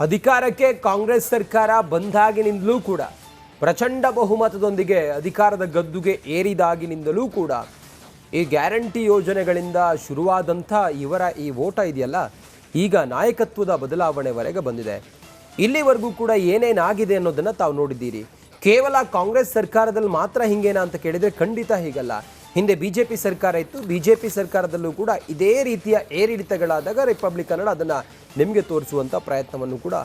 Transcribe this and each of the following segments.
ಅಧಿಕಾರಕ್ಕೆ ಕಾಂಗ್ರೆಸ್ ಸರ್ಕಾರ ಬಂದಾಗಿನಿಂದಲೂ ಕೂಡ ಪ್ರಚಂಡ ಬಹುಮತದೊಂದಿಗೆ ಅಧಿಕಾರದ ಗದ್ದುಗೆ ಏರಿದಾಗಿನಿಂದಲೂ ಕೂಡ ಈ ಗ್ಯಾರಂಟಿ ಯೋಜನೆಗಳಿಂದ ಶುರುವಾದಂಥ ಇವರ ಈ ಓಟ ಇದೆಯಲ್ಲ, ಈಗ ನಾಯಕತ್ವದ ಬದಲಾವಣೆವರೆಗೆ ಬಂದಿದೆ. ಇಲ್ಲಿವರೆಗೂ ಕೂಡ ಏನೇನಾಗಿದೆ ಅನ್ನೋದನ್ನು ತಾವು ನೋಡಿದ್ದೀರಿ. ಕೇವಲ ಕಾಂಗ್ರೆಸ್ ಸರ್ಕಾರದಲ್ಲಿ ಮಾತ್ರ ಹಿಂಗೇನಾ ಅಂತ ಕೇಳಿದರೆ ಖಂಡಿತ ಹೀಗಲ್ಲ. ಹಿಂದೆ BJP ಸರ್ಕಾರ ಇತ್ತು. BJP ಸರ್ಕಾರದಲ್ಲೂ ಕೂಡ ಇದೇ ರೀತಿಯ ಏರಿಳಿತಗಳಾದಾಗ ರಿಪಬ್ಲಿಕ್ ಕನ್ನಡ ಅದನ್ನು ನಿಮಗೆ ತೋರಿಸುವಂಥ ಪ್ರಯತ್ನವನ್ನು ಕೂಡ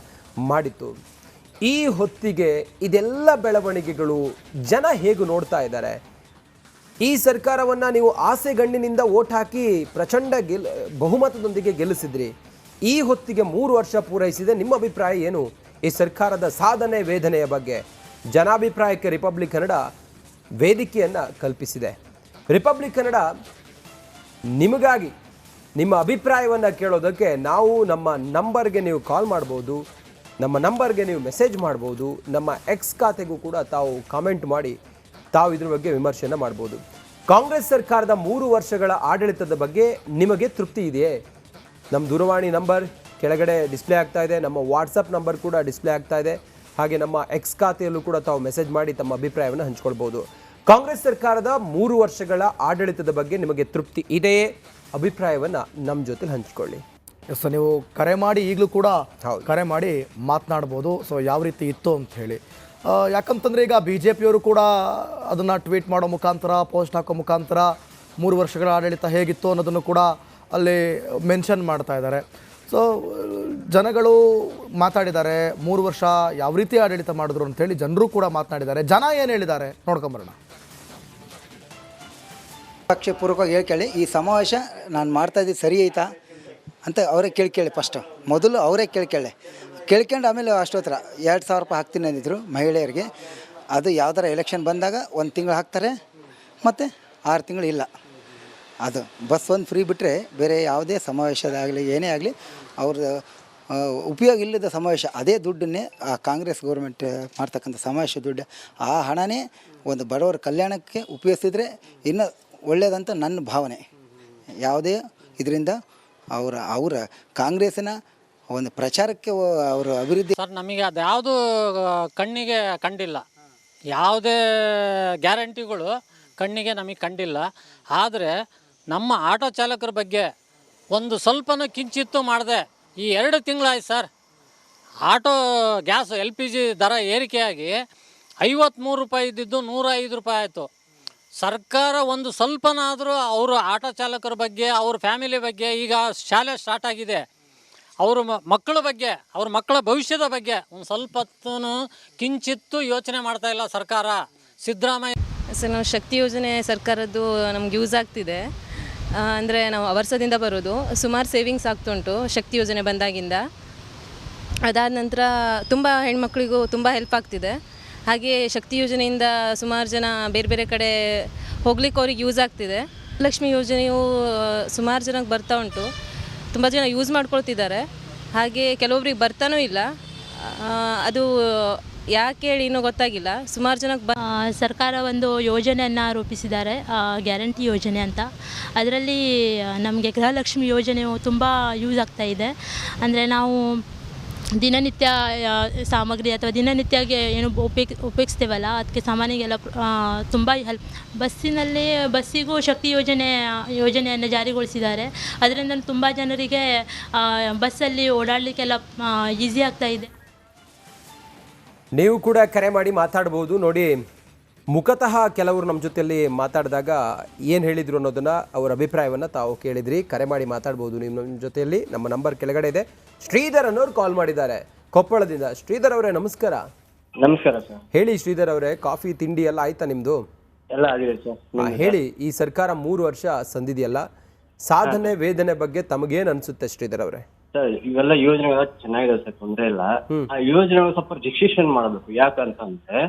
ಮಾಡಿತ್ತು. ಈ ಹೊತ್ತಿಗೆ ಇದೆಲ್ಲ ಬೆಳವಣಿಗೆಗಳು ಜನ ಹೇಗೆ ನೋಡ್ತಾ ಇದ್ದಾರೆ? ಈ ಸರ್ಕಾರವನ್ನು ನೀವು ಆಸೆಗಣ್ಣಿನಿಂದ ಓಟ್ ಹಾಕಿ ಪ್ರಚಂಡ ಬಹುಮತದೊಂದಿಗೆ ಗೆಲ್ಲಿಸಿದ್ರಿ. ಈ ಹೊತ್ತಿಗೆ 3 ವರ್ಷ ಪೂರೈಸಿದೆ. ನಿಮ್ಮ ಅಭಿಪ್ರಾಯ ಏನು ಈ ಸರ್ಕಾರದ ಸಾಧನೆ ವೇದನೆಯ ಬಗ್ಗೆ? ಜನಾಭಿಪ್ರಾಯಕ್ಕೆ ರಿಪಬ್ಲಿಕ್ ಕನ್ನಡ ವೇದಿಕೆಯನ್ನು ಕಲ್ಪಿಸಿದೆ. ರಿಪಬ್ಲಿಕ್ ಕನ್ನಡ ನಿಮಗಾಗಿ ನಿಮ್ಮ ಅಭಿಪ್ರಾಯವನ್ನು ಕೇಳೋದಕ್ಕೆ ನಾವು ನಮ್ಮ ನಂಬರ್ಗೆ ನೀವು ಕಾಲ್ ಮಾಡ್ಬೋದು, ನಮ್ಮ ನಂಬರ್ಗೆ ನೀವು ಮೆಸೇಜ್ ಮಾಡ್ಬೋದು, ನಮ್ಮ ಎಕ್ಸ್ ಖಾತೆಗೂ ಕೂಡ ತಾವು ಕಾಮೆಂಟ್ ಮಾಡಿ ತಾವು ಇದ್ರ ಬಗ್ಗೆ ವಿಮರ್ಶೆಯನ್ನು ಮಾಡ್ಬೋದು. ಕಾಂಗ್ರೆಸ್ ಸರ್ಕಾರದ 3 ವರ್ಷಗಳ ಆಡಳಿತದ ಬಗ್ಗೆ ನಿಮಗೆ ತೃಪ್ತಿ ಇದೆಯೇ? ನಮ್ಮ ದೂರವಾಣಿ ನಂಬರ್ ಕೆಳಗಡೆ ಡಿಸ್ಪ್ಲೇ ಆಗ್ತಾ ಇದೆ, ನಮ್ಮ ವಾಟ್ಸಪ್ ನಂಬರ್ ಕೂಡ ಡಿಸ್ಪ್ಲೇ ಆಗ್ತಾ ಇದೆ. ಹಾಗೆ ನಮ್ಮ ಎಕ್ಸ್ ಖಾತೆಯಲ್ಲೂ ಕೂಡ ತಾವು ಮೆಸೇಜ್ ಮಾಡಿ ತಮ್ಮ ಅಭಿಪ್ರಾಯವನ್ನು ಹಂಚ್ಕೊಳ್ಬೋದು. ಕಾಂಗ್ರೆಸ್ ಸರ್ಕಾರದ 3 ವರ್ಷಗಳ ಆಡಳಿತದ ಬಗ್ಗೆ ನಿಮಗೆ ತೃಪ್ತಿ ಇದೆಯೇ? ಅಭಿಪ್ರಾಯವನ್ನು ನಮ್ಮ ಜೊತೆ ಹಂಚಿಕೊಳ್ಳಿ. ಎಸ್, ನೀವು ಕರೆ ಮಾಡಿ ಈಗಲೂ ಕೂಡ ಕರೆ ಮಾಡಿ ಮಾತನಾಡ್ಬೋದು. ಸೊ ಯಾವ ರೀತಿ ಇತ್ತು ಅಂತ ಹೇಳಿ, ಯಾಕಂತಂದರೆ ಈಗ BJPಯವರು ಕೂಡ ಅದನ್ನು ಟ್ವೀಟ್ ಮಾಡೋ ಮುಖಾಂತರ, ಪೋಸ್ಟ್ ಹಾಕೋ ಮುಖಾಂತರ 3 ವರ್ಷಗಳ ಆಡಳಿತ ಹೇಗಿತ್ತು ಅನ್ನೋದನ್ನು ಕೂಡ ಅಲ್ಲಿ ಮೆನ್ಷನ್ ಮಾಡ್ತಾ ಇದ್ದಾರೆ. ಸೊ ಜನಗಳು ಮಾತಾಡಿದ್ದಾರೆ, 3 ವರ್ಷ ಯಾವ ರೀತಿ ಆಡಳಿತ ಮಾಡಿದ್ರು ಅಂತೇಳಿ ಜನರು ಕೂಡ ಮಾತನಾಡಿದ್ದಾರೆ. ಜನ ಏನು ಹೇಳಿದ್ದಾರೆ ನೋಡ್ಕೊಂಬರೋಣ. ಪಕ್ಷಪೂರ್ವಕವಾಗಿ ಹೇಳ್ಕೊಳ್ಳಿ, ಈ ಸಮಾವೇಶ ನಾನು ಮಾಡ್ತಾಯಿದ್ದು ಸರಿ ಐತಾ ಅಂತ ಅವರೇ ಕೇಳ್ಕೊಳ್ಳಿ. ಫಸ್ಟು ಮೊದಲು ಅವರೇ ಕೇಳ್ಕೊಂಡು ಆಮೇಲೆ ಅಷ್ಟೊತ್ತರ 2,000 ರೂಪಾಯಿ ಹಾಕ್ತೀನಿ ಅಂದಿದ್ರು ಮಹಿಳೆಯರಿಗೆ. ಅದು ಯಾವ್ದಾರ ಎಲೆಕ್ಷನ್ ಬಂದಾಗ 1 ತಿಂಗಳು ಹಾಕ್ತಾರೆ, ಮತ್ತು 6 ತಿಂಗಳು ಇಲ್ಲ. ಅದು ಬಸ್ ಒಂದು ಫ್ರೀ ಬಿಟ್ಟರೆ ಬೇರೆ ಯಾವುದೇ ಸಮಾವೇಶದಾಗಲಿ ಏನೇ ಆಗಲಿ ಅವ್ರದ್ದು ಉಪಯೋಗ ಇಲ್ಲದ ಸಮಾವೇಶ. ಅದೇ ದುಡ್ಡನ್ನೇ ಆ ಕಾಂಗ್ರೆಸ್ ಗೌರ್ಮೆಂಟ್ ಮಾಡ್ತಕ್ಕಂಥ ಸಮಾವೇಶ ದುಡ್ಡು, ಆ ಹಣನೇ ಒಂದು ಬಡವರ ಕಲ್ಯಾಣಕ್ಕೆ ಉಪಯೋಗಿಸಿದ್ರೆ ಇನ್ನೂ ಒಳ್ಳೆಯದಂತ ನನ್ನ ಭಾವನೆ. ಯಾವುದೇ ಇದರಿಂದ ಅವರ ಕಾಂಗ್ರೆಸ್ಸಿನ ಒಂದು ಪ್ರಚಾರಕ್ಕೆ ಅವರ ಅಭಿವೃದ್ಧಿ ಸರ್ ನಮಗೆ ಅದು ಯಾವುದು ಕಣ್ಣಿಗೆ ಕಂಡಿಲ್ಲ. ಯಾವುದೇ ಗ್ಯಾರಂಟಿಗಳು ಕಣ್ಣಿಗೆ ನಮಗೆ ಕಂಡಿಲ್ಲ. ಆದರೆ ನಮ್ಮ ಆಟೋ ಚಾಲಕರ ಬಗ್ಗೆ ಒಂದು ಸ್ವಲ್ಪನೂ ಕಿಂಚಿತ್ತು ಮಾಡದೆ ಈ 2 ತಿಂಗಳಾಯ್ತು ಸರ್. ಆಟೋ ಗ್ಯಾಸ್ LPG ದರ ಏರಿಕೆಯಾಗಿ 53 ರೂಪಾಯಿ ಇದ್ದಿದ್ದು 105 ರೂಪಾಯಿ ಆಯಿತು. ಸರ್ಕಾರ ಒಂದು ಸ್ವಲ್ಪನಾದರೂ ಅವರು ಆಟೋ ಚಾಲಕರ ಬಗ್ಗೆ, ಅವ್ರ ಫ್ಯಾಮಿಲಿ ಬಗ್ಗೆ, ಈಗ ಶಾಲೆ ಸ್ಟಾರ್ಟ್ ಆಗಿದೆ, ಅವ್ರ ಮಕ್ಕಳ ಬಗ್ಗೆ, ಅವ್ರ ಮಕ್ಕಳ ಭವಿಷ್ಯದ ಬಗ್ಗೆ ಒಂದು ಸ್ವಲ್ಪ ಕಿಂಚಿತ್ತು ಯೋಚನೆ ಮಾಡ್ತಾ ಇಲ್ಲ ಸರ್ಕಾರ. ಸಿದ್ದರಾಮಯ್ಯ ಸರ್, ನಾವು ಶಕ್ತಿ ಯೋಜನೆ ಸರ್ಕಾರದ್ದು ನಮ್ಗೆ ಯೂಸ್ ಆಗ್ತಿದೆ. ಅಂದರೆ ನಾವು ವರ್ಷದಿಂದ ಬರೋದು, ಸುಮಾರು ಸೇವಿಂಗ್ಸ್ ಆಗ್ತುಂಟು ಶಕ್ತಿ ಯೋಜನೆ ಬಂದಾಗಿಂದ. ಅದಾದ ನಂತರ ತುಂಬ ಹೆಣ್ಮಕ್ಳಿಗೂ ತುಂಬ ಹೆಲ್ಪ್ ಆಗ್ತಿದೆ. ಹಾಗೆ ಶಕ್ತಿ ಯೋಜನೆಯಿಂದ ಸುಮಾರು ಜನ ಬೇರೆ ಬೇರೆ ಕಡೆ ಹೋಗ್ಲಿಕ್ಕೆ ಅವ್ರಿಗೆ ಯೂಸ್ ಆಗ್ತಿದೆ. ಲಕ್ಷ್ಮಿ ಯೋಜನೆಯು ಸುಮಾರು ಜನಕ್ಕೆ ಬರ್ತಾ ಉಂಟು, ತುಂಬ ಜನ ಯೂಸ್ ಮಾಡ್ಕೊಳ್ತಿದ್ದಾರೆ. ಹಾಗೆ ಕೆಲವೊಬ್ರಿಗೆ ಬರ್ತಾನೂ ಇಲ್ಲ, ಅದು ಯಾಕೆ ಹೇಳಿ ಇನ್ನೂ ಗೊತ್ತಾಗಿಲ್ಲ. ಸುಮಾರು ಜನಕ್ಕೆ ಸರ್ಕಾರ ಒಂದು ಯೋಜನೆಯನ್ನು ರೂಪಿಸಿದ್ದಾರೆ, ಗ್ಯಾರಂಟಿ ಯೋಜನೆ ಅಂತ. ಅದರಲ್ಲಿ ನಮಗೆ ಗೃಹಲಕ್ಷ್ಮಿ ಯೋಜನೆಯು ತುಂಬ ಯೂಸ್ ಆಗ್ತಾ ಇದೆ. ಅಂದರೆ ನಾವು ದಿನನಿತ್ಯ ಸಾಮಗ್ರಿ ಅಥವಾ ದಿನನಿತ್ಯಗೆ ಏನು ಉಪಯೋಗಿಸ್ತೇವಲ್ಲ, ಅದಕ್ಕೆ ಸಾಮಾನಿಗೆಲ್ಲ ತುಂಬ ಹೆಲ್ಪ್. ಬಸ್ಸಿಗೂ ಶಕ್ತಿ ಯೋಜನೆಯನ್ನು ಜಾರಿಗೊಳಿಸಿದ್ದಾರೆ. ಅದರಿಂದ ತುಂಬ ಜನರಿಗೆ ಬಸ್ಸಲ್ಲಿ ಓಡಾಡಲಿಕ್ಕೆಲ್ಲ ಈಸಿ ಆಗ್ತಾ ಇದೆ. ನೀವು ಕೂಡ ಕರೆ ಮಾಡಿ ಮಾತಾಡ್ಬೋದು. ನೋಡಿ, ಮುಖತಃ ಕೆಲವರು ನಮ್ಮ ಜೊತೆಯಲ್ಲಿ ಮಾತಾಡಿದಾಗ ಏನು ಹೇಳಿದರು ಅನ್ನೋದನ್ನು, ಅವರ ಅಭಿಪ್ರಾಯವನ್ನು ತಾವು ಕೇಳಿದ್ರಿ. ಕರೆ ಮಾಡಿ ಮಾತಾಡ್ಬೋದು ನಿಮ್ಮ ಜೊತೆಯಲ್ಲಿ. ನಮ್ಮ ನಂಬರ್ ಕೆಳಗಡೆ ಇದೆ. ಶ್ರೀಧರ್ ಅನ್ನೋರು ಕಾಲ್ ಮಾಡಿದ್ದಾರೆ ಕೊಪ್ಪಳದಿಂದ. ಶ್ರೀಧರ್ ಅವರೇ ನಮಸ್ಕಾರ. ನಮಸ್ಕಾರ ಸರ್. ಹೇಳಿ ಶ್ರೀಧರ್ ಅವರೇ, ಕಾಫಿ ತಿಂಡಿ ಎಲ್ಲ ಆಯ್ತಾ ನಿಮ್ಮದು? ಎಲ್ಲ ಆಗಿದೆ ಸರ್. ಹೇಳಿ, ಈ ಸರ್ಕಾರ 3 ವರ್ಷ ಸಂದಿದೆಯಲ್ಲ, ಸಾಧನೆ ವೇದನೆ ಬಗ್ಗೆ ತಮಗೇನು ಅನ್ಸುತ್ತೆ ಶ್ರೀಧರ್ ಅವರೇ? ಸರ್, ಇವೆಲ್ಲ ಯೋಜನೆಗಳ ಚೆನ್ನಾಗಿದೆ ಸರ್, ತೊಂದರೆ ಇಲ್ಲ. ಆ ಯೋಜನೆಗಳು ಸ್ವಲ್ಪ ರಿಜಿಸ್ಟ್ರೇಷನ್ ಮಾಡಬೇಕು. ಯಾಕಂತಂದ್ರೆ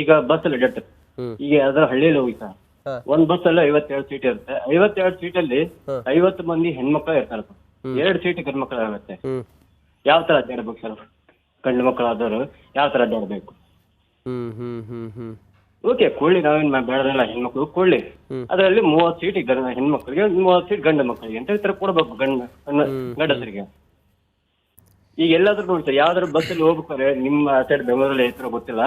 ಈಗ ಬಸ್ ಅಲ್ಲಿ ಡೆಟ್ ಈಗ ಯಾವ್ದಾರ ಹಳ್ಳಿಯಲ್ಲಿ ಹೋಗ್ತಾ ಒಂದ್ ಬಸ್ ಅಲ್ಲಿ 57 ಸೀಟ್ ಇರುತ್ತೆ. 57 ಸೀಟಲ್ಲಿ 50 ಮಂದಿ ಹೆಣ್ಮಕ್ಳು ಇರ್ತಾರೆ. 2 ಸೀಟ್ ಗಂಡು ಮಕ್ಕಳು ಆಗುತ್ತೆ. ಯಾವ ತರ ಅಡ್ಡಾಡ್ಬೇಕು ಸರ್? ಗಂಡು ಮಕ್ಕಳಾದವರು ಯಾವ ತರ ಅಡ್ಡಾಡ್ಬೇಕು? ಓಕೆ, ಕೊಳ್ಳಿ, ನಾವೇನ್ ಬೇಡಲ್ಲ, ಹೆಣ್ಮಕ್ಳು ಕೊಳ್ಳಿ. ಅದರಲ್ಲಿ 30 ಸೀಟ್ ಹೆಣ್ಮಕ್ಳಿಗೆ, 30 ಸೀಟ್ ಗಂಡು ಮಕ್ಕಳಿಗೆ ಅಂತ ಈ ತರ ಕೊಡ್ಬೇಕು ಗಂಡಸರಿಗೆ. ಈಗ ಎಲ್ಲಾದ್ರೂ ನೋಡಿ ಸರ್, ಯಾವ್ದಾದ್ರು ಬಸ್ಸಲ್ಲಿ ಹೋಗ್ಬೇಕಾರೆ ನಿಮ್ಮ ಸೈಡ್ ಬೆಂಗಳೂರಲ್ಲಿ ಐತಿರೋ ಗೊತ್ತಿಲ್ಲ,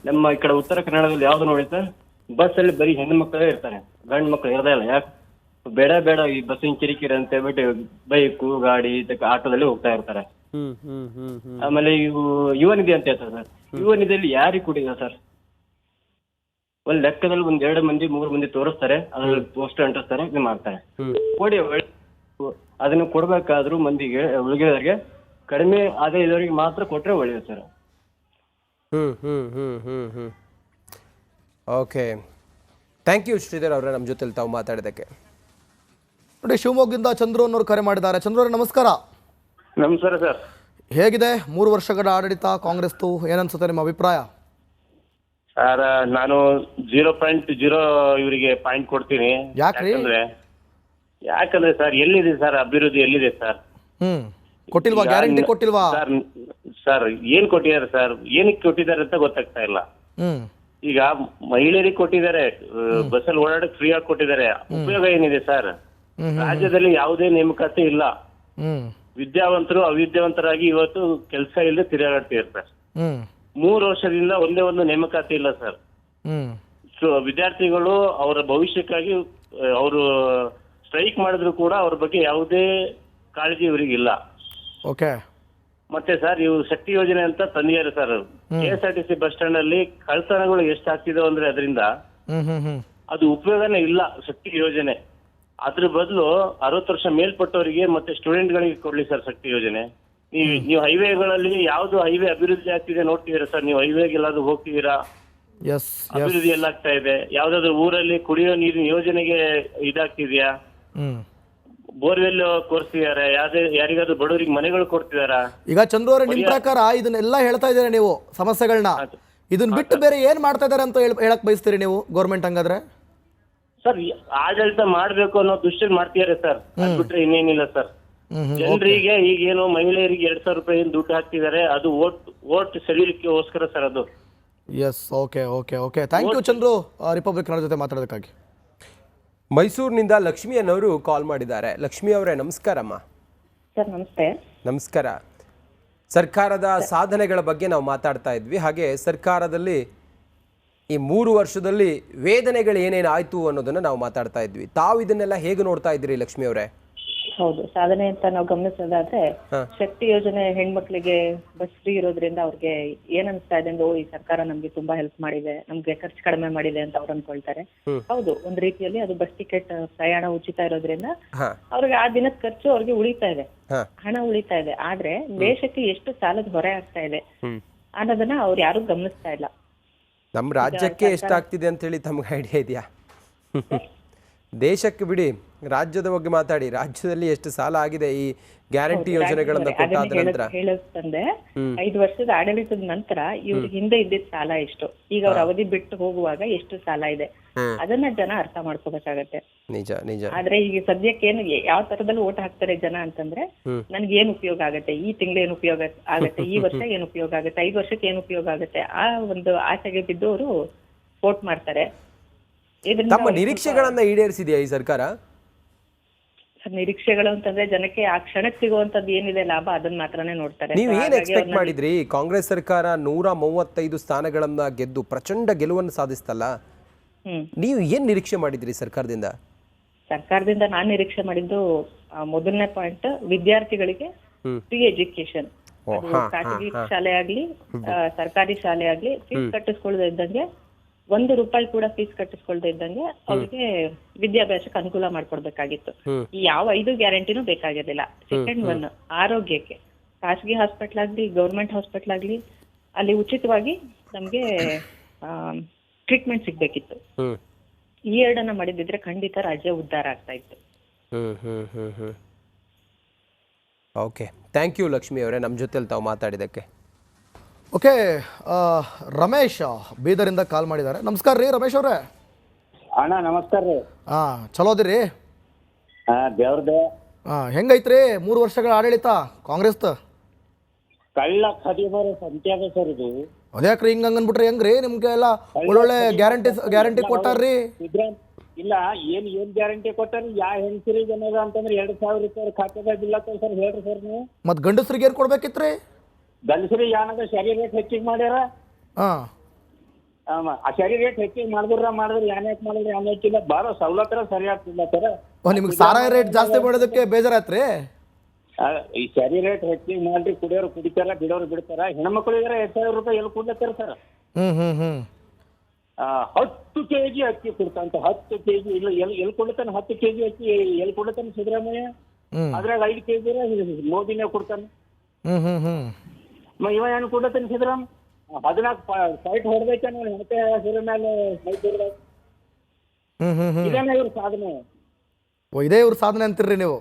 ನಮ್ಮ ಈ ಕಡೆ ಉತ್ತರ ಕನ್ನಡದಲ್ಲಿ ಯಾವ್ದು ನೋಡಿ ಸರ್, ಬಸ್ಸಲ್ಲಿ ಬರೀ ಹೆಣ್ಣು ಮಕ್ಕಳೇ ಇರ್ತಾರೆ, ಗಂಡು ಮಕ್ಕಳು ಇರೋದೇ ಇಲ್ಲ. ಯಾಕೆ ಬೇಡ ಬೇಡ ಈ ಬಸ್ಸಿನ ಕಿರಿಕಿರಿ ಅಂತ ಹೇಳ್ಬಿಟ್ಟು ಬೈಕು ಗಾಡಿ ಆಟೋದಲ್ಲಿ ಹೋಗ್ತಾ ಇರ್ತಾರೆ. ಆಮೇಲೆ ಇವು ಯುವ ನಿಧಿ ಅಂತ ಹೇಳ್ತಾರೆ ಸರ್, ಯುವ ನಿಧಿಯಲ್ಲಿ ಯಾರಿಗೆ ಕೊಟ್ಟಿದೆ ಸರ್? ಒಂದ್ ಲೆಕ್ಕದಲ್ಲಿ 2 ಮಂದಿ 3 ಮಂದಿ ತೋರಿಸ್ತಾರೆ, ಅದ್ರಲ್ಲಿ ಪೋಸ್ಟರ್ ಅಂಟಿಸ್ತಾರೆ, ಇದು ಮಾಡ್ತಾರೆ. ಕೊಡಿ, ಅದನ್ನು ಕೊಡ್ಬೇಕಾದ್ರೂ ಮಂದಿಗೆ ಉಳಿದವರಿಗೆ ಕಡಿಮೆ ಆದಾಯ ಇದ್ದವರಿಗೆ ಮಾತ್ರ ಕೊಟ್ರೆ ಒಳ್ಳೇದು sir. Okay, thank you Sridhar ಅವರೇ ನಮ್ಮ ಜೊತೆಲಿ ತಾವು ಮಾತಾಡಿದ್ದಕ್ಕೆ. ನೋಡಿ, ಶಿವಮೊಗ್ಗದಿಂದ ಚಂದ್ರು ಅನ್ನೋರು ಕರೆ ಮಾಡಿದ್ದಾರೆ. ಚಂದ್ರು ಅವರೇ ನಮಸ್ಕಾರ. ನಮಸ್ಕಾರ ಸರ್. ಹೇಗಿದೆ 3 ವರ್ಷಗಳ ಆಡಳಿತ ಕಾಂಗ್ರೆಸ್ದು, ಏನನ್ಸುತ್ತೆ ನಿಮ್ಮ ಅಭಿಪ್ರಾಯ? ಸರ್ ನಾನು 0.0 ಇವರಿಗೆ ಪಾಯಿಂಟ್ ಕೊಡ್ತೀನಿ. ಯಾಕ್ರಿ? ಯಾಕಂದ್ರೆ ಸರ್ ಎಲ್ಲಿದೆ ಸರ್ ಅಭಿವೃದ್ಧಿ, ಎಲ್ಲಿದೆ ಸರ್? ಕೊಟ್ಟಿಲ್ವಾ? ಗ್ಯಾರಂಟಿ ಕೊಟ್ಟಿಲ್ವಾ? ಸರ್ ಏನ್ ಕೊಟ್ಟಿದ್ದಾರೆ ಸರ್, ಏನಕ್ಕೆ ಕೊಟ್ಟಿದ್ದಾರೆ ಅಂತ ಗೊತ್ತಾಗ್ತಾ ಇಲ್ಲ. ಈಗ ಮಹಿಳೆಯರಿಗೆ ಕೊಟ್ಟಿದ್ದಾರೆ, ಬಸ್ಸಲ್ಲಿ ಓಡಾಡಕ್ ಫ್ರೀ ಆಗಿ ಕೊಟ್ಟಿದ್ದಾರೆ, ಉಪಯೋಗ ಏನಿದೆ ಸರ್? ರಾಜ್ಯದಲ್ಲಿ ಯಾವುದೇ ನೇಮಕಾತಿ ಇಲ್ಲ. ವಿದ್ಯಾವಂತರು ಅವಿದ್ಯಾವಂತರಾಗಿ ಇವತ್ತು ಕೆಲಸ ಇಲ್ಲದೆ ತಿರುಗಾಡ್ತಿರ್ತಾರೆ. 3 ವರ್ಷದಿಂದ ಒಂದೇ ಒಂದು ನೇಮಕಾತಿ ಇಲ್ಲ ಸರ್. ಸೊ ವಿದ್ಯಾರ್ಥಿಗಳು ಅವರ ಭವಿಷ್ಯಕ್ಕಾಗಿ ಅವರು ಸ್ಟ್ರೈಕ್ ಮಾಡಿದ್ರು ಕೂಡ ಅವ್ರ ಬಗ್ಗೆ ಯಾವುದೇ ಕಾಳಜಿ ಇವರಿಗಿಲ್ಲ. ಓಕೆ. ಮತ್ತೆ ಸರ್ ಇವು ಶಕ್ತಿ ಯೋಜನೆ ಅಂತ ತಂದಿದ್ದಾರೆ ಸರ್. KSRTC ಬಸ್ ಸ್ಟ್ಯಾಂಡ್ ಅಲ್ಲಿ ಕಳ್ತನಗಳು ಎಷ್ಟಾಗ್ತಿದಾವೆ ಅಂದ್ರೆ ಅದರಿಂದ ಅದು ಉಪಯೋಗನೇ ಇಲ್ಲ ಶಕ್ತಿ ಯೋಜನೆ. ಅದ್ರ ಬದಲು 60 ವರ್ಷ ಮೇಲ್ಪಟ್ಟವರಿಗೆ ಮತ್ತೆ ಸ್ಟೂಡೆಂಟ್ ಗಳಿಗೆ ಕೊಡ್ಲಿ ಸರ್ ಶಕ್ತಿ ಯೋಜನೆ. ನೀವು ಹೈವೇಗಳಲ್ಲಿ ಯಾವ್ದು ಹೈವೇ ಅಭಿವೃದ್ಧಿ ಆಗ್ತಿದೆ ನೋಡ್ತಿದ್ದೀರಾ ಸರ್? ನೀವು ಹೈವೇಗೆ ಎಲ್ಲಾದ್ರೂ ಹೋಗ್ತಿದ್ದೀರಾ? ಅಭಿವೃದ್ಧಿ ಎಲ್ಲ ಆಗ್ತಾ ಇದೆ? ಯಾವ್ದಾದ್ರು ಊರಲ್ಲಿ ಕುಡಿಯೋ ನೀರಿನ ಯೋಜನೆಗೆ ಇದಾಗ್ತಿದ್ಯಾ? ಬೋರ್ವೆಲ್ ಕೊರ್ಸಿದಾರೆ? ಯಾರಿಗಾದ್ರೂ ಬಡವರಿಗೆ ಮನೆಗಳು ಕೊಡ್ತಿದಾರ? ಈಗ ಚಂದ್ರು ಅವರೇ, ನಿಮ್ ಪ್ರಕಾರ ಇದನ್ನೆಲ್ಲ ಹೇಳ್ತಾ ಇದ್ದೀರಾ ನೀವು ಸಮಸ್ಯೆಗಳನ್ನ, ಇದನ್ನ ಬಿಟ್ಟು ಬೇರೆ ಏನ್ ಮಾಡ್ತಾ ಇದಾರೆ ಅಂತ ಹೇಳಕ್ ಬಯಸ್ತೀರಿ ನೀವು ಗೌರ್ಮೆಂಟ್? ಹಂಗಾದ್ರೆ ಸರ್ ಆಡಳಿತ ಮಾಡ್ಬೇಕು ಅನ್ನೋ ದೃಷ್ಟಿಯಲ್ಲಿ ಮಾಡ್ತಿದ್ದಾರೆ ಸರ್, ಅದ್ ಬಿಟ್ರೆ ಇನ್ನೇನಿಲ್ಲ ಸರ್. ಜನರಿಗೆ ಈಗೇನು ಮಹಿಳೆಯರಿಗೆ 2,000 ರೂಪಾಯಿ ದುಡ್ಡು ಹಾಕ್ತಿದ್ದಾರೆ, ಅದು ಓಟ್ ಸೆಳೀಲಿಕ್ಕೋಸ್ಕರ ಸರ್ ಅದು. Yes, okay okay okay, thank you Chandru Republic Kannada ಜೊತೆ ಮಾತಾಡೋದಕ್ಕಾಗಿ. ಮೈಸೂರಿನಿಂದ ಲಕ್ಷ್ಮಿ ಅನ್ನೋರು ಕಾಲ್ ಮಾಡಿದ್ದಾರೆ. ಲಕ್ಷ್ಮಿ ಅವರೇ ನಮಸ್ಕಾರಮ್ಮ. ಸರ್ ನಮಸ್ತೆ. ನಮಸ್ಕಾರ. ಸರ್ಕಾರದ ಸಾಧನೆಗಳ ಬಗ್ಗೆ ನಾವು ಮಾತಾಡ್ತಾ ಇದ್ವಿ. ಹಾಗೆ ಸರ್ಕಾರದಲ್ಲಿ ಈ 3 ವರ್ಷದಲ್ಲಿ ವೇದನೆಗಳು ಏನೇನು ಆಯ್ತು ಅನ್ನೋದನ್ನ ನಾವು ಮಾತಾಡ್ತಾ ಇದ್ವಿ. ತಾವು ಇದನ್ನೆಲ್ಲ ಹೇಗೆ ನೋಡ್ತಾ ಇದ್ದೀರಿ ಲಕ್ಷ್ಮಿ ಅವರೇ? ಹೌದು, ಸಾಧನೆ ಅಂತ ನಾವು ಗಮನಿಸೋದಾದ್ರೆ ಶಕ್ತಿ ಯೋಜನೆ ಹೆಣ್ಮಕ್ಳಿಗೆ ಬಸ್ ಫ್ರೀ ಇರೋದ್ರಿಂದ ಅವ್ರಿಗೆ ಏನ್ ಅನ್ಸ್ತಾ ಇದೆ ಅಂದ್ರೆ, ಈ ಸರ್ಕಾರ ನಮ್ಗೆ ತುಂಬಾ ಹೆಲ್ಪ್ ಮಾಡಿದೆ, ನಮ್ಗೆ ಖರ್ಚು ಕಡಿಮೆ ಮಾಡಿದೆ ಅಂತ ಅವ್ರು ಅನ್ಕೊಳ್ತಾರೆ. ಹೌದು, ಒಂದ್ ರೀತಿಯಲ್ಲಿ ಅದು ಬಸ್ ಟಿಕೆಟ್ ಪ್ರಯಾಣ ಉಚಿತ ಇರೋದ್ರಿಂದ ಅವ್ರಿಗೆ ಆ ದಿನದ ಖರ್ಚು ಅವ್ರಿಗೆ ಉಳಿತಾ ಇದೆ, ಹಣ ಉಳಿತಾ ಇದೆ. ಆದ್ರೆ ದೇಶಕ್ಕೆ ಎಷ್ಟು ಸಾಲದ ಹೊರೆ ಆಗ್ತಾ ಇದೆ ಅನ್ನೋದನ್ನ ಅವ್ರು ಯಾರು ಗಮನಿಸ್ತಾ ಇಲ್ಲ. ನಮ್ಮ ರಾಜ್ಯಕ್ಕೆ ಎಷ್ಟಾಗ್ತಿದೆ ಅಂತ ಹೇಳಿ ತಮ್ಗೆ ಐಡಿಯಾ ಇದೆಯಾ? ದೇಶಕ್ಕೆ ಬಿಡಿ, ರಾಜ್ಯದ ಬಗ್ಗೆ ಮಾತಾಡಿ. ರಾಜ್ಯದಲ್ಲಿ ಎಷ್ಟು ಸಾಲ ಆಗಿದೆ ಈ ಗ್ಯಾರಂಟಿ ಯೋಜನೆಗಳನ್ನ ಕೊಟ್ಟಾದ ನಂತರ? ಹೇಳಂದ್ರೆ 5 ವರ್ಷದ ಆಡಳಿತದ ನಂತರ ಇವ್ರಿಗೆ ಹಿಂದೆ ಇದ್ದಿದ್ದ ಸಾಲ ಎಷ್ಟು, ಈಗ ಅವ್ರ ಅವಧಿ ಬಿಟ್ಟು ಹೋಗುವಾಗ ಎಷ್ಟು ಸಾಲ ಇದೆ, ಅದನ್ನ ಜನ ಅರ್ಥ ಮಾಡ್ಕೋಬೇಕಾಗತ್ತೆ. ನಿಜ ನಿಜ. ಆದ್ರೆ ಈಗ ಸದ್ಯಕ್ಕೆ ಏನು ಯಾವ ತರದಲ್ಲಿ ಓಟ್ ಹಾಕ್ತಾರೆ ಜನ ಅಂತಂದ್ರೆ, ನನ್ಗೆ ಏನ್ ಉಪಯೋಗ ಆಗತ್ತೆ, ಈ ತಿಂಗಳು ಏನ್ ಉಪಯೋಗ ಆಗತ್ತೆ, ಈ ವರ್ಷ ಏನ್ ಉಪಯೋಗ ಆಗತ್ತೆ, 5 ವರ್ಷಕ್ಕೆ ಏನ್ ಉಪಯೋಗ ಆಗತ್ತೆ, ಆ ಒಂದು ಆಸೆಗೆ ಬಿದ್ದು ಅವರು ವೋಟ್ ಮಾಡ್ತಾರೆ. ತಮ್ಮ ನಿರೀಕ್ಷೆಗಳನ್ನ ಈಡೇರಿಸಿದೆಯಾ ಈ ಸರ್ಕಾರ? ನಿರೀಕ್ಷೆಗಳು ಅಂತಂದ್ರೆ ಜನಕ್ಕೆ ಆ ಕ್ಷಣಕ್ಕೆ ಸಿಗುವಂತದ್ದು ಏನಿದೆ ಲಾಭ ಅದನ್ನ ಮಾತ್ರನೇ ನೋಡ್ತಾರೆ. ನೀವು ಏನ್ ಎಕ್ಸ್ಪೆಕ್ಟ್ ಮಾಡಿದ್ರಿ? ಕಾಂಗ್ರೆಸ್ ಸರ್ಕಾರ 135 ಸ್ಥಾನಗಳನ್ನ ಗೆದ್ದು ಪ್ರಚಂಡ ಗೆಲುವನ್ನು ಸಾಧಿಸ್ತಲ್ಲ, ನೀವು ಏನ್ ನಿರೀಕ್ಷೆ ಮಾಡಿದ್ರಿ ಸರ್ಕಾರದಿಂದ? ಸರ್ಕಾರದಿಂದ ನಾನು ನಿರೀಕ್ಷೆ ಮಾಡಿದ್ದು ಮೊದಲನೇ ಪಾಯಿಂಟ್, ವಿದ್ಯಾರ್ಥಿಗಳಿಗೆ ಫ್ರೀ ಎಜುಕೇಶನ್. ಖಾಸಗಿ ಶಾಲೆ ಆಗ್ಲಿ ಸರ್ಕಾರಿ ಶಾಲೆ ಆಗ್ಲಿ ಫೀಸ್ ಕಟ್ಟಿಸ್ಕೊಳ್ಳದೆ ಇದ್ದಂಗೆ, 1 ರೂಪಾಯಿ ಕೂಡ ಫೀಸ್ ಕಟ್ಟಿಸ್ಕೊಳ್ದೆ ಇದ್ದಂಗೆ ಅವ್ರಿಗೆ ವಿದ್ಯಾಭ್ಯಾಸಕ್ಕೆ ಅನುಕೂಲ ಮಾಡ್ಕೊಡ್ಬೇಕಾಗಿತ್ತು. ಈ ಯಾವ 5 ಗ್ಯಾರಂಟಿನೂ ಬೇಕಾಗಿರ್ಲಿಲ್ಲ. ಸೆಕೆಂಡ್ 1, ಆರೋಗ್ಯಕ್ಕೆ ಖಾಸಗಿ ಹಾಸ್ಪಿಟಲ್ ಆಗ್ಲಿ ಗೌರ್ಮೆಂಟ್ ಹಾಸ್ಪಿಟಲ್ ಆಗ್ಲಿ ಅಲ್ಲಿ ಉಚಿತವಾಗಿ ನಮ್ಗೆ ಟ್ರೀಟ್ಮೆಂಟ್ ಸಿಗ್ಬೇಕಿತ್ತು. ಈ 2 ಮಾಡಿದಿದ್ರೆ ಖಂಡಿತ ರಾಜ್ಯ ಉದ್ಧಾರ ಆಗ್ತಾ ಇತ್ತು. ಓಕೆ, ಥ್ಯಾಂಕ್ ಯು ಲಕ್ಷ್ಮಿ ಅವರೇ ನಮ್ಮ ಜೊತೆಲಿ ತಾವು ಮಾತಾಡಿದ್ದಕ್ಕೆ. ಓಕೆ, ರಮೇಶ್ ಬೀದರಿಂದ ಕಾಲ್ ಮಾಡಿದ್ದಾರೆ. ನಮಸ್ಕಾರ ರೀ ರಮೇಶ್ ಅವರೇ. ಅಣ್ಣ ನಮಸ್ಕಾರ ರೀ. ಚಲೋದಿರಿ? ದೇವ್ರದೇ. ಹೆಂಗೈತ್ರಿ 3 ವರ್ಷಗಳ ಆಡಳಿತ ಕಾಂಗ್ರೆಸ್? ಕಳ್ಳ ಖದೀಮರ ಸಂತ್ಯಾಗ ಸರ್ ಇದು. ಅದ್ಯಾಕ್ರಿ ಹಿಂಗ ಅಂದ್ಬಿಟ್ರಿ? ಹೆಂಗ್ರಿ ನಿಮ್ಗೆ ಎಲ್ಲ ಒಳ್ಳೊಳ್ಳೆ ಗ್ಯಾರಂಟಿ ಕೊಟ್ಟಾರ್ರಿ? ಇಲ್ಲ ಏನ್ ಗ್ಯಾರಂಟಿ ಕೊಟ್ಟಾರ ಯಾವ ಹೆಂಗಸರಿಗೆ ಏನದ ಅಂತಂದ್ರೆ 2,000 ರೂಪಾಯಿ ಖಾತೆದಾಗ ಬಿಲ್ ಆಗ್ತಾವ ಸರ್, ಹೇಳ್ರಿ ಸರ್ ನೀವು. ಮತ್ತು ಗಂಡಸ್ರಿಗೆ ಏನು ಕೊಡ್ಬೇಕಿತ್ರಿ? ಗಂಡಸರಿಗೆ ಏನದ ಶರೀರ ರೇಟ್ ಹೆಚ್ಚಿಗೆ ಮಾಡ್ಯಾರ. ಹಾಂ, ಆ ಶರೀರ ರೇಟ್ ಹೆಚ್ಚಿಗೆ ಮಾಡಿದ್ರೆ ಯಾನ್ಯಾಕ್ ಮಾಡಿದ್ರೆ ಯಾನ್ಯಾಕಿಲ್ಲ, ಭಾಳ ಸವಲತ್ತರ ಸರಿ ಆಗ್ತಿಲ್ಲ ಸರ್. ನಿಮ್ಗೆ ಸಾರಾಯಿ ರೇಟ್ ಜಾಸ್ತಿ ಮಾಡೋದಕ್ಕೆ ಬೇಜಾರಾಯ್ತ್ರಿ? ಈ ಶರೀರ ರೇಟ್ ಹೆಚ್ಚಿಗೆ ಮಾಡ್ರಿ, ಕುಡಿಯೋರು ಕುಡಿತಾರ, ಬಿಡೋರು ಬಿಡ್ತಾರ. ಹೆಣ್ಮಕ್ಳಿಗೆ 2,000 ರೂಪಾಯಿ ಎಲ್ಲಿ ಕೊಡ್ಲತ್ತಾರ ಸರ್? 10 kg ಅಕ್ಕಿ ಕೊಡ್ತಾಂತ, 10 kg ಇಲ್ಲ ಎಲ್ಲಿ ಕೊಡ್ತಾನೆ? 10 kg ಅಕ್ಕಿ ಎಲ್ಲಿ ಕೊಡ್ತಾನೆ ಸಿದ್ದರಾಮಯ್ಯ? ಅದ್ರಾಗ 5 kg ಮೋದಿನೇ ಕೊಡ್ತಾನೆ. ಇವ ಏನು ಕೊಡ್ತಾನೆ ಸಿದ್ದರಾಮ? 14 ಫೈಟ್ ಹೊಡೆದೈತೆ ನಾನು ಹೆಂಡತಿ ಹೆಸರ ಮೇಲೆ ಮೈಸೂರ್ದಾಗ. ಇದೇನ ಇವ್ರ ಸಾಧನೆ? ಇದೇ ಇವ್ರ ಸಾಧನೆ ಅಂತೀರಿ ನೀವು?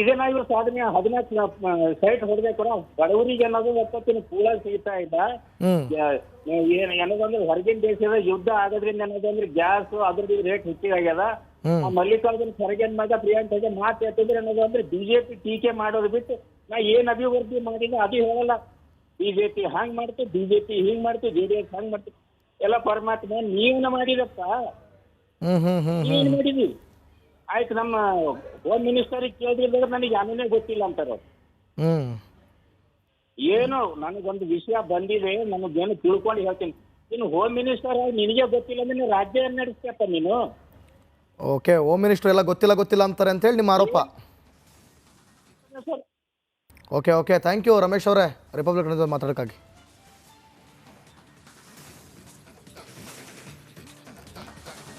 ಇದೇನ ಇವ್ರ ಸಾಧನೆ? 14 ಸೈಟ್ ಹೊಡೆದೈತಲ್ಲ, ಬಡವರಿಗೆ ಅನ್ನೋದು ಒಪ್ಪತ್ತಿನ ಕೂಳ ಸಿಗ್ತಾ ಇದ್ದ. ಏನದಂದ್ರೆ ಹೊರಗಿನ ದೇಶದ ಯುದ್ಧ ಆಗೋದ್ರಿಂದ ಏನದಂದ್ರೆ ಗ್ಯಾಸ್ ಅದ್ರದ್ದು ರೇಟ್ ಹೆಚ್ಚಿಗೆ ಆಗ್ಯದ. ಮಲ್ಲಿಕಾರ್ಜುನ್ ಖರ್ಗೆನ್ ಮಗ ಪ್ರಿಯಾಂಕ್ ಖರ್ಗೆ ಮಾತು ಎತ್ತಿದ್ರೆ ಅನ್ನೋದು ಅಂದ್ರೆ ಬಿಜೆಪಿ ಟೀಕೆ ಮಾಡೋದು ಬಿಟ್ಟು ನಾ ಏನ್ ಅಭಿವೃದ್ಧಿ ಮಾಡಿಲ್ಲ ಅದು ಹೇಳಲ್ಲ. ಬಿಜೆಪಿ ಹಂಗ್ ಮಾಡ್ತು, ಬಿಜೆಪಿ ಹಿಂಗ್ ಮಾಡ್ತು, JDS ಹಂಗ್ ಮಾಡ್ತು. ಎಲ್ಲ ಪರಮಾತ್ಮ ನೀವೇನ ಮಾಡಿದಪ್ಪ, ಏನ್ ಮಾಡಿದ್ವಿ? ಆಯ್ತು, ನಮ್ಮ ಹೋಮ್ ಮಿನಿಸ್ಟರಿಗೆ ಕೇಳಿದ್ರೆ ನನಗೆ ಯಾವನೇ ಗೊತ್ತಿಲ್ಲ ಅಂತಾರ. ಏನು ನನಗೊಂದು ವಿಷಯ ಬಂದಿದೆ, ನನಗೇನು ತಿಳ್ಕೊಂಡು ಹೇಳ್ತೀನಿ. ನೀನು ಹೋಮ್ ಮಿನಿಸ್ಟರ್ ನಿನಗೆ ಗೊತ್ತಿಲ್ಲ ಅಂದ್ರೆ ರಾಜ್ಯ ಏನ್ ನಡೆಸ್ತಪ್ಪ ನೀನು? ಓಕೆ, ಹೋಮ್ ಮಿನಿಸ್ಟರ್ ಎಲ್ಲ ಗೊತ್ತಿಲ್ಲ ಅಂತಾರೆ ಅಂತೇಳಿ ನಿಮ್ಮ ಆರೋಪ. ಓಕೆ, ಥ್ಯಾಂಕ್ ಯು ರಮೇಶ್ ಅವರೇ, ರಿಪಬ್ಲಿಕ್ ಮಾತಾಡೋಕ್ಕಾಗಿ.